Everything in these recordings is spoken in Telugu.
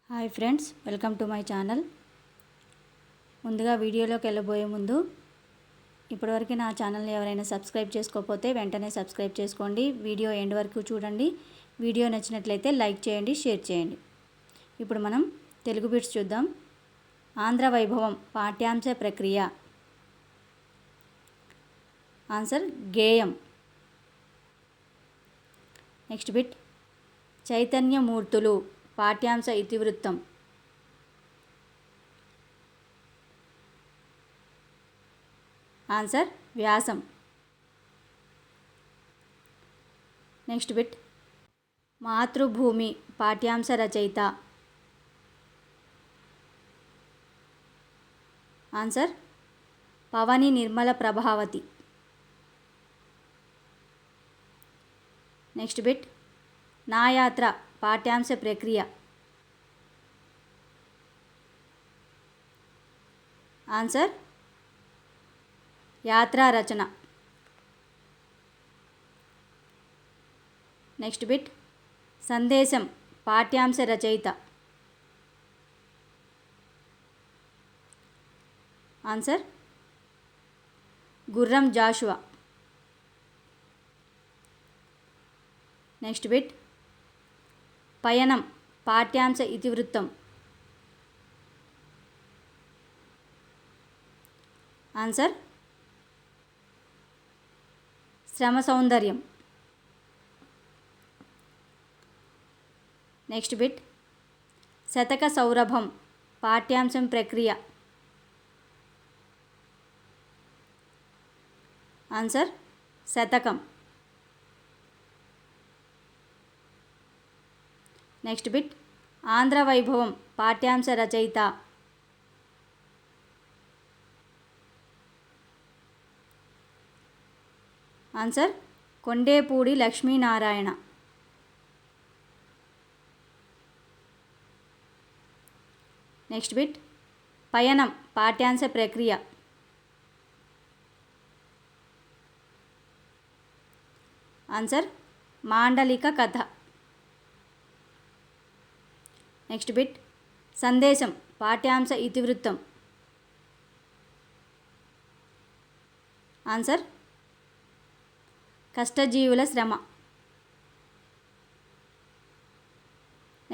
Hi friends, welcome to my channel. ముందుగా వీడియోలోకి వెళ్ళబోయే ముందు ఇప్పటివరకు నా ఛానల్ని ఎవరైనా సబ్స్క్రైబ్ చేసుకోకపోతే వెంటనే సబ్స్క్రైబ్ చేసుకోండి. వీడియో ఎండ్ వరకు చూడండి. వీడియో నచ్చినట్లయితే లైక్ చేయండి, షేర్ చేయండి. ఇప్పుడు మనం తెలుగు బిట్స్ చూద్దాం. ఆంధ్ర వైభవం పాఠ్యాంశ ప్రక్రియ. ఆన్సర్ గేయం. నెక్స్ట్ బిట్ చైతన్యమూర్తులు పాఠ్యాంశ ఇతివృత్తం. ఆన్సర్ వ్యాసం. నెక్స్ట్ బిట్ మాతృభూమి పాఠ్యాంశ రచయిత. Answer Pavani Nirmala Prabhavathi. Next bit నా యాత్ర పాఠ్యాంశ ప్రక్రియ. ఆన్సర్ యాత్రా రచన. నెక్స్ట్ బిట్ సందేశం పాఠ్యాంశ రచయిత. Answer Gurram Jashuva. Next bit పయనం పాఠ్యాంశ ఇతివృత్తం. ఆన్సర్ శ్రమ సౌందర్యం. నెక్స్ట్ బిట్ శతక సౌరభం పాఠ్యాంశం ప్రక్రియ. ఆన్సర్ శతకం. నెక్స్ట్ బిట్ ఆంధ్ర వైభవం పాఠ్యాంశ రచయిత. Answer Kondepudi Lakshminarayana. Next bit పయనం పాఠ్యాంశ ప్రక్రియ. ఆన్సర్ మాండలిక కథ. నెక్స్ట్ బిట్ సందేశం పాఠ్యాంశ ఇతివృత్తం. ఆన్సర్ కష్టజీవుల శ్రమ.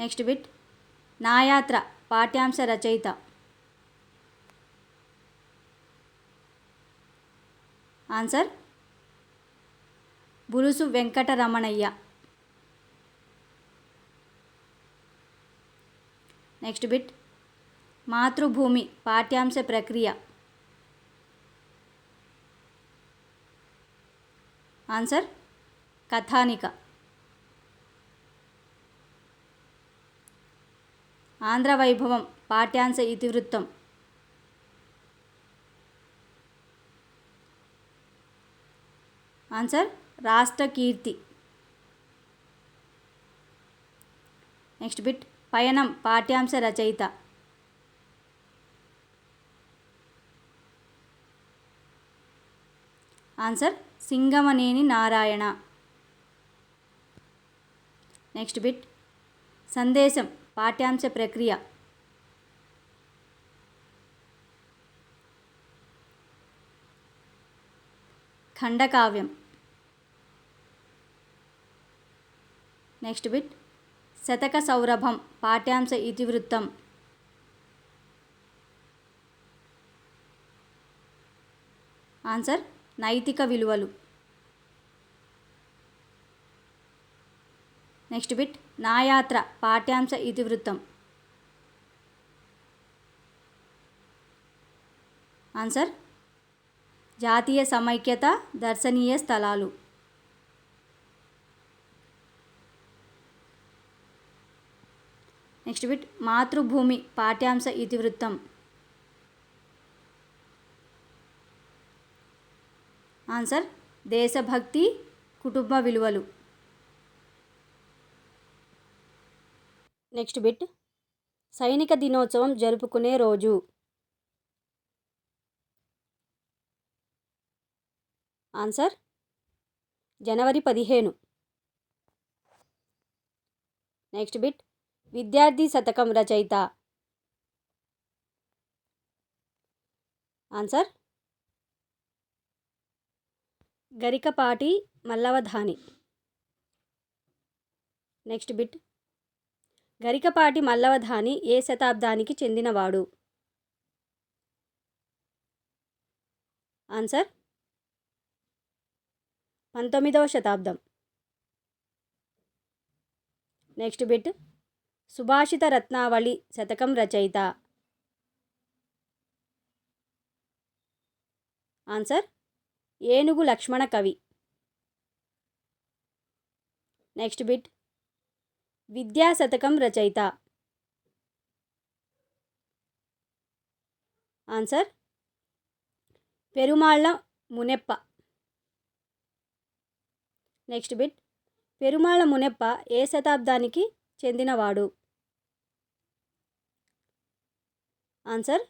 నెక్స్ట్ బిట్ నా యాత్ర పాఠ్యాంశ రచయిత. Answer Bulusu Venkataramanaiah. Next bit మాతృభూమి పాఠ్యాంశ ప్రక్రియ. ఆన్సర్ కథానిక. ఆంధ్ర వైభవం పాఠ్యాంశ ఇతివృత్తం. ఆన్సర్ రాష్ట్ర కీర్తి. నెక్స్ట్ బిట్ పయనం పాఠ్యాంశ రచయిత. Answer Singamaneni Narayana. Next bit సందేశం పాఠ్యాంశ ప్రక్రియ. ఖండకావ్యం. నెక్స్ట్ బిట్ శతక సౌరభం పాఠ్యాంశ ఇతివృత్తం. ఆన్సర్ నైతిక విలువలు. నెక్స్ట్ బిట్ నా యాత్ర పాఠ్యాంశ ఇతివృత్తం. ఆన్సర్ జాతీయ సమైక్యత దర్శనీయ స్థలాలు. నెక్స్ట్ బిట్ మాతృభూమి పాఠ్యాంశ ఇతివృత్తం. ఆన్సర్ దేశభక్తి కుటుంబ విలువలు. నెక్స్ట్ బిట్ సైనిక దినోత్సవం జరుపుకునే రోజు. ఆన్సర్ జనవరి 15. నెక్స్ట్ బిట్ విద్యార్థి శతకం రచయిత. Answer Garikapati Mallavadhani. Next bit. Garikapati Mallavadhani ఏ శతాబ్దానికి చెందినవాడు? ఆన్సర్ 19వ శతాబ్దం. Next bit. సుభాషిత రత్నావళి శతకం రచయిత. Answer Enugu Lakshmana Kavi. Next bit. విద్యా శతకం రచయిత. Answer Perumalla Muneppa. Next bit. Perumalla Muneppa ఏ శతాబ్దానికి చెందినవాడు? ఆన్సర్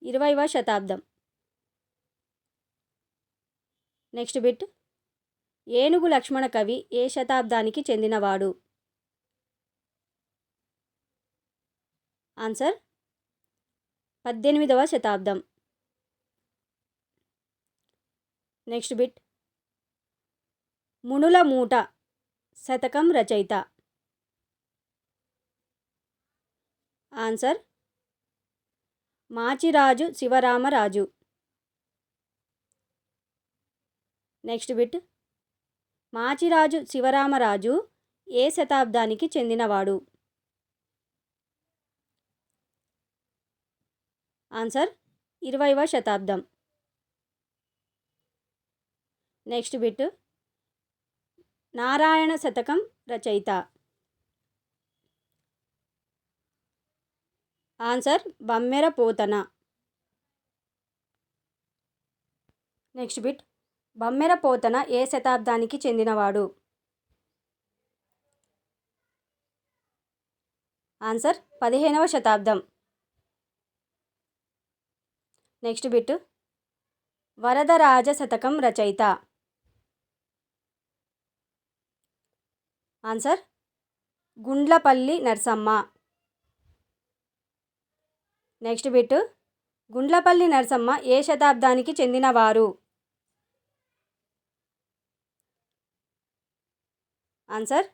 20వ శతాబ్దం. Next bit. ఏనుగు లక్ష్మణ కవి ఏ శతాబ్దానికి చెందినవాడు? ఆన్సర్ 18వ శతాబ్దం. Next bit. మునుల మూట శతకం రచయిత. Answer Machiraju Sivaramaraju. Next bit. Machiraju Sivaramaraju ఏ శతాబ్దానికి చెందినవాడు? ఆన్సర్ 20వ శతాబ్దం. Next bit. నారాయణ శతకం రచయిత. Answer Bammera Pothana. Next bit. Bammera Pothana ఏ శతాబ్దానికి చెందినవాడు? ఆన్సర్ 15వ శతాబ్దం. Next bit. వరదరాజ శతకం రచయిత. Answer Gundlapalli Narasamma. Next bit. Gundlapalli Narasamma ఏ శతాబ్దానికి చెందినవారు? ఆన్సర్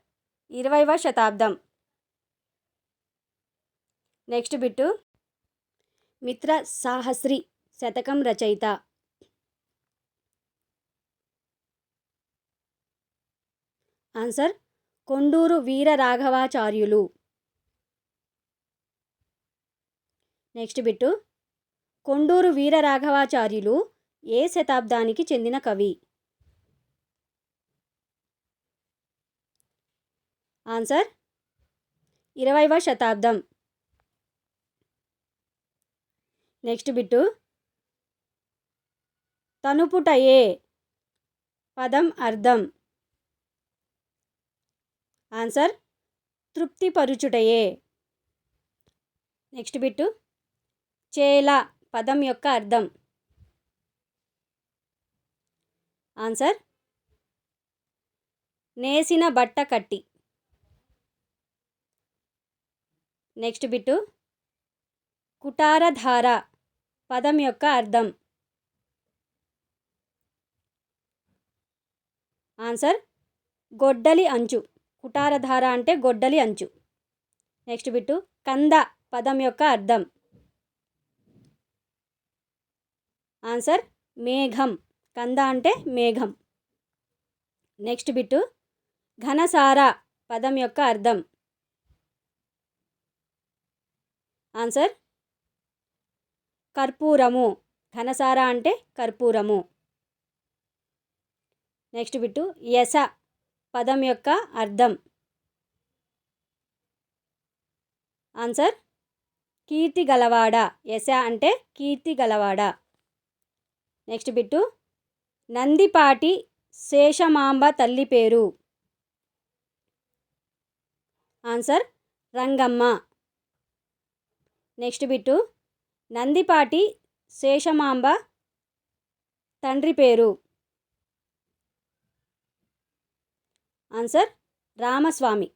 20వ శతాబ్దం. Next bit. మిత్ర సాహస్రి శతకం రచయిత. Answer Konduru Veeraraghavacharyulu. Next bit. Konduru Veeraraghavacharyulu ఏ శతాబ్దానికి చెందిన కవి? ఆన్సర్ 20వ శతాబ్దం. Next bit. తనుపుటయే పదం అర్థం. ఆన్సర్ తృప్తిపరుచుటయే. Next bit. చేల పదం యొక్క అర్థం. ఆన్సర్ నేసిన బట్ట కట్టి. Next bit. కుటారధార పదం యొక్క అర్థం. ఆన్సర్ గొడ్డలి అంచు. కుటారధార అంటే గొడ్డలి అంచు. Next bit. కంద పదం యొక్క అర్థం. ఆన్సర్ మేఘం. కంద అంటే మేఘం. Next bit. ఘనసార పదం యొక్క అర్థం. ఆన్సర్ కర్పూరము. ఘనసార అంటే కర్పూరము. Next bit. యస పదం యొక్క అర్థం. ఆన్సర్ కీర్తి గలవాడ. యస అంటే కీర్తి గలవాడ. Next bit. నందిపాటి శేషమాంబ తల్లి పేరు. Answer Rangamma. Next bit. Nandipati Seshamamba తండ్రి పేరు. ఆన్సర్ రామస్వామి.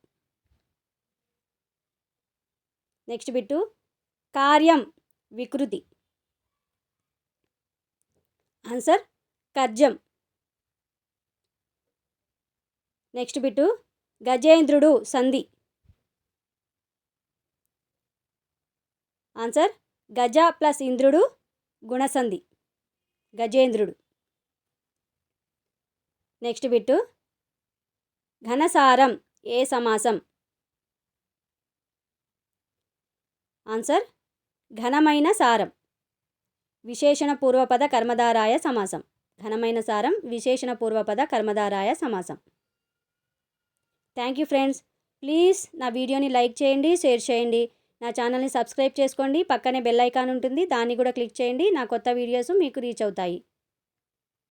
నెక్స్ట్ బిట్టు కార్యం వికృతి. ఆన్సర్ కర్జం. నెక్స్ట్ బిట్టు గజేంద్రుడు సంధి. ఆన్సర్ గజ ప్లస్ ఇంద్రుడు గుణసంధి గజేంద్రుడు. నెక్స్ట్ బిట్టు ఘనసారం ఏ సమాసం. ఆన్సర్ ఘనమైన సారం విశేషణ పూర్వపద కర్మధారాయ సమాసం. ఘనమైన సారం విశేషణ పూర్వపద కర్మధారాయ సమాసం. Thank you friends. ప్లీజ్ నా వీడియోని లైక్ చేయండి, షేర్ చేయండి. నా ఛానల్ని సబ్స్క్రైబ్ చేసుకోండి. పక్కనే బెల్ ఐకాన్ ఉంటుంది, దాన్ని కూడా క్లిక్ చేయండి. నా కొత్త వీడియోస్ మీకు రీచ్ అవుతాయి.